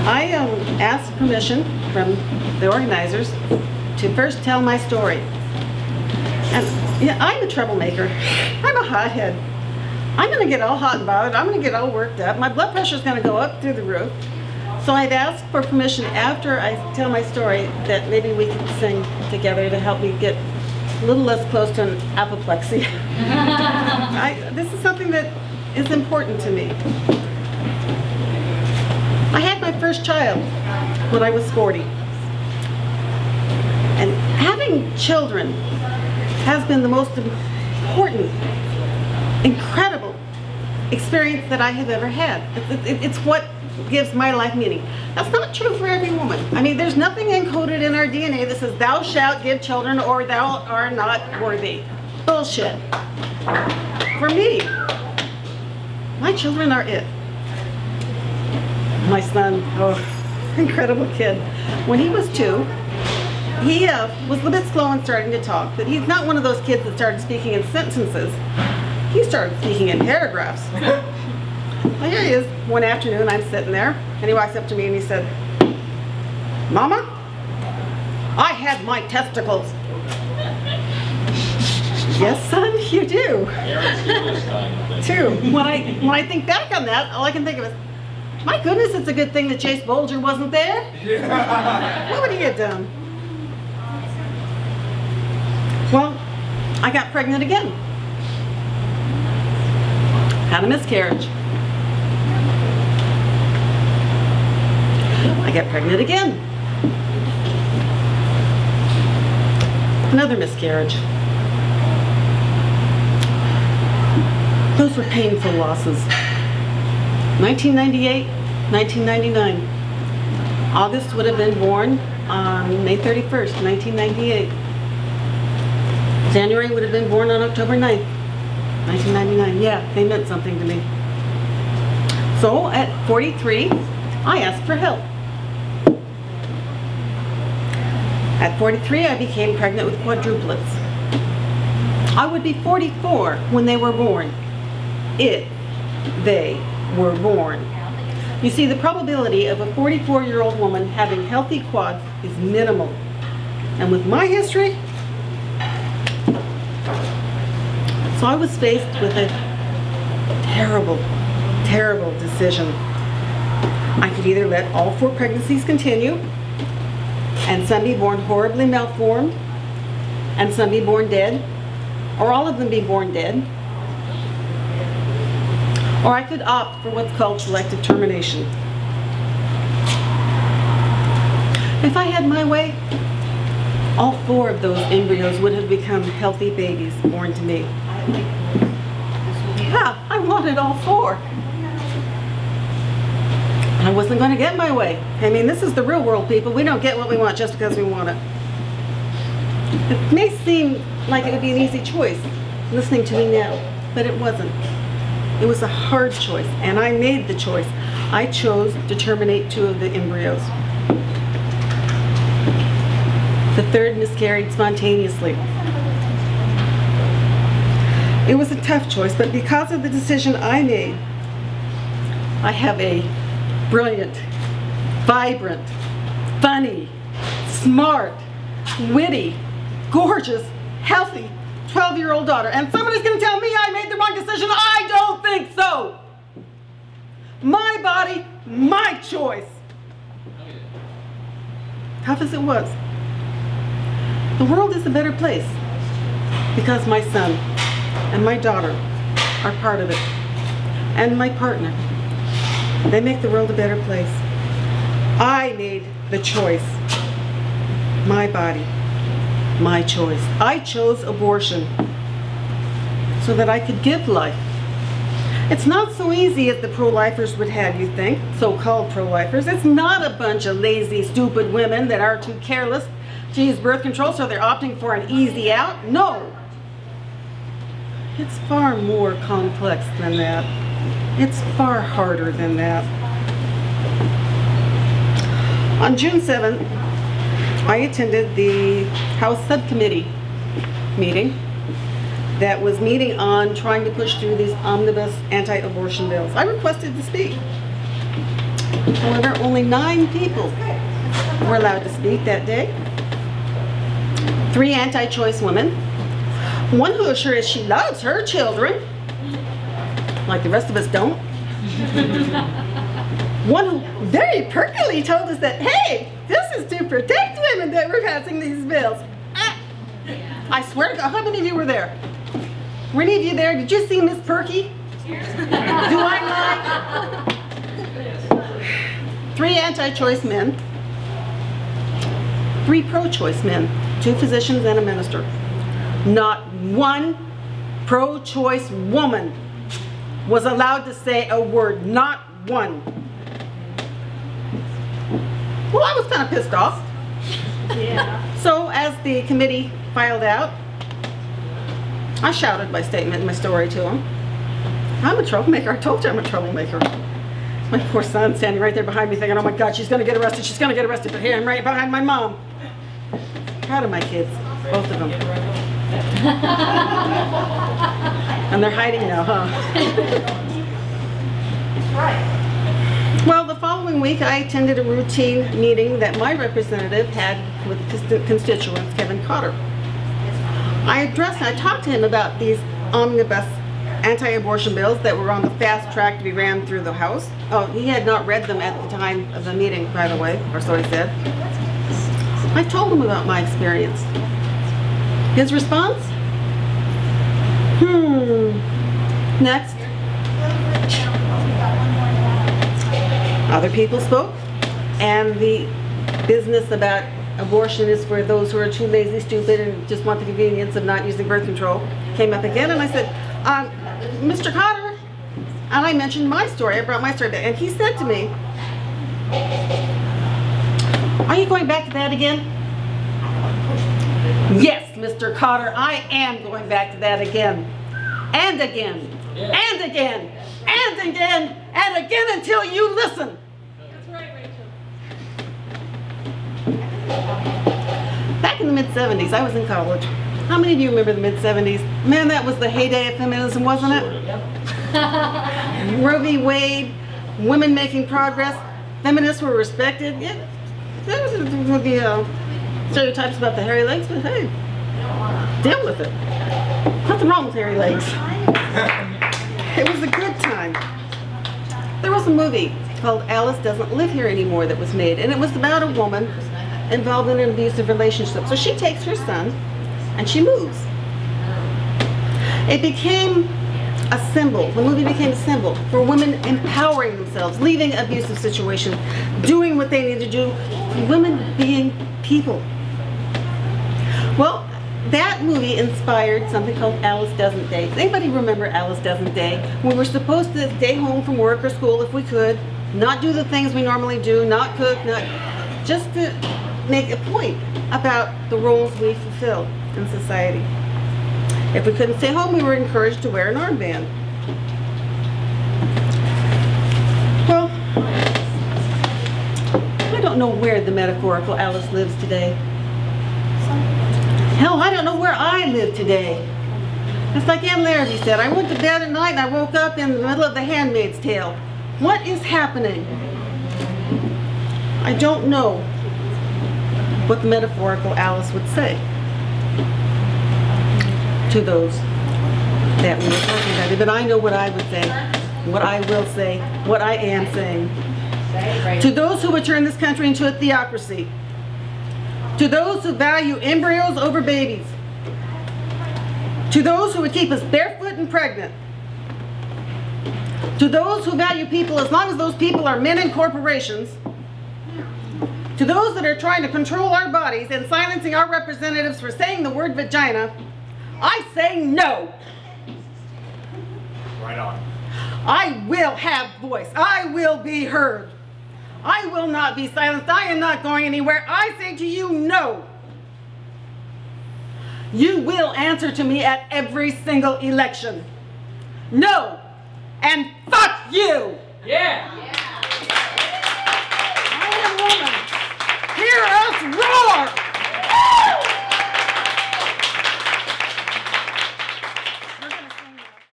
I asked permission from the organizers to first tell my story. And yeah, I'm a troublemaker. I'm a hothead. I'm going to get all hot and bothered. I'm going to get all worked up. My blood pressure is going to go up through the roof. So I'd asked for permission after I tell my story that maybe we could sing together to help me get a little less close to an apoplexy. This is something that is important to me. I had my first child when I was 40. And having children has been the most important, incredible experience that I have ever had. It's what gives my life meaning. That's not true for every woman. I mean, there's nothing encoded in our DNA that says thou shalt give children or thou art not worthy. Bullshit. For me, my children are it. My son, incredible kid. When he was 2, he was a little bit slow in starting to talk, but he's not one of those kids that started speaking in sentences. He started speaking in paragraphs. Well, here he is one afternoon, I'm sitting there, and he walks up to me and he said, "Mama, I had my testicles." Yes, son, you do. Too. When I think back on that, all I can think of is, my goodness, it's a good thing that Chase Bolger wasn't there. What would he have done? Well, I got pregnant again. Had a miscarriage. I got pregnant again. Another miscarriage. Those were painful losses. 1998, 1999. August would have been born on May 31st, 1998. January would have been born on October 9th, 1999. Yeah, they meant something to me. So at 43, I asked for help. At 43, I became pregnant with quadruplets. I would be 44 when they were born, if they were born. You see, the probability of a 44-year-old woman having healthy quads is minimal. And with my history, so I was faced with a terrible, terrible decision. I could either let all 4 pregnancies continue, and some be born horribly malformed, and some be born dead, or all of them be born dead, or I could opt for what's called selective termination. If I had my way, all 4 of those embryos would have become healthy babies born to me. Yeah, I wanted all 4. I wasn't going to get my way. I mean, this is the real world, people. We don't get what we want just because we want it. It may seem like it would be an easy choice, listening to me now, but it wasn't. It was a hard choice, and I made the choice. I chose to terminate 2 of the embryos. The 3rd miscarried spontaneously. It was a tough choice, but because of the decision I made, I have a brilliant, vibrant, funny, smart, witty, gorgeous, healthy 12-year-old daughter. And somebody's going to tell me I made the wrong decision. I don't think so. My body, my choice. Tough as it was. The world is a better place because my son and my daughter are part of it, and my partner. They make the world a better place. I made the choice. My body, my choice. I chose abortion so that I could give life. It's not so easy as the pro-lifers would have you think, so-called pro-lifers. It's not a bunch of lazy, stupid women that are too careless to use birth control, so they're opting for an easy out. No. It's far more complex than that. It's far harder than that. On June 7th, I attended the House Subcommittee meeting that was meeting on trying to push through these omnibus anti-abortion bills. I requested to speak. However, only 9 people were allowed to speak that day. 3 anti-choice women. 1 who assures she loves her children, like the rest of us don't. 1 who very perkily told us that, hey, this is to protect women that we're passing these bills. I swear to God, how many of you were there? Were any of you there? Did you see Miss Perky? Do I lie? 3 anti-choice men. 3 pro-choice men. 2 physicians and a minister. Not 1 pro-choice woman was allowed to say a word. Not 1. Well, I was kind of pissed off. Yeah. So as the committee filed out, I shouted my statement, my story to him. I'm a troublemaker. I told you I'm a troublemaker. My poor son standing right there behind me thinking, oh my God, she's going to get arrested. She's going to get arrested. But here I'm right behind my mom. Proud of my kids, both of them. And they're hiding now, huh? Well, the following week I attended a routine meeting that my representative had with constituents, Kevin Cotter. I talked to him about these omnibus anti-abortion bills that were on the fast track to be ran through the House. Oh, he had not read them at the time of the meeting, by the way, or so he said. I told him about my experience. His response? Next. Other people spoke, and the business about abortion is for those who are too lazy, stupid, and just want the convenience of not using birth control came up again, and I said, Mr. Cotter, and I mentioned my story. I brought my story back, and he said to me, are you going back to that again? Yes, Mr. Cotter, I am going back to that again. And again. Yeah. And again. And again. And again until you listen. That's right, Rachel. Back in the mid-70s, I was in college. How many of you remember the mid-70s? Man, that was the heyday of feminism, wasn't it? Roe v. Wade, women making progress, feminists were respected. Yeah, there was the stereotypes about the hairy legs, but hey, deal with it. Nothing wrong with hairy legs. It was a good time. There was a movie called Alice Doesn't Live Here Anymore that was made, and it was about a woman involved in an abusive relationship. So she takes her son and she moves. It became a symbol. The movie became a symbol for women empowering themselves, leaving abusive situations, doing what they need to do, women being people. Well, that movie inspired something called Alice Doesn't Day. Does anybody remember Alice Doesn't Day? We were supposed to stay home from work or school if we could, not do the things we normally do, not cook, not just to make a point about the roles we fulfill in society. If we couldn't stay home, we were encouraged to wear an armband. Well, I don't know where the metaphorical Alice lives today. Hell, I don't know where I live today. It's like Ann Larrabee said, I went to bed at night and I woke up in the middle of The Handmaid's Tale. What is happening? I don't know what the metaphorical Alice would say to those that we were talking about. But I know what I would say, what I will say, what I am saying. To those who would turn this country into a theocracy, to those who value embryos over babies, to those who would keep us barefoot and pregnant, to those who value people as long as those people are men and corporations, to those that are trying to control our bodies and silencing our representatives for saying the word vagina, I say no. Right on. I will have voice. I will be heard. I will not be silenced. I am not going anywhere. I say to you, no. You will answer to me at every single election. No. And fuck you. Yeah.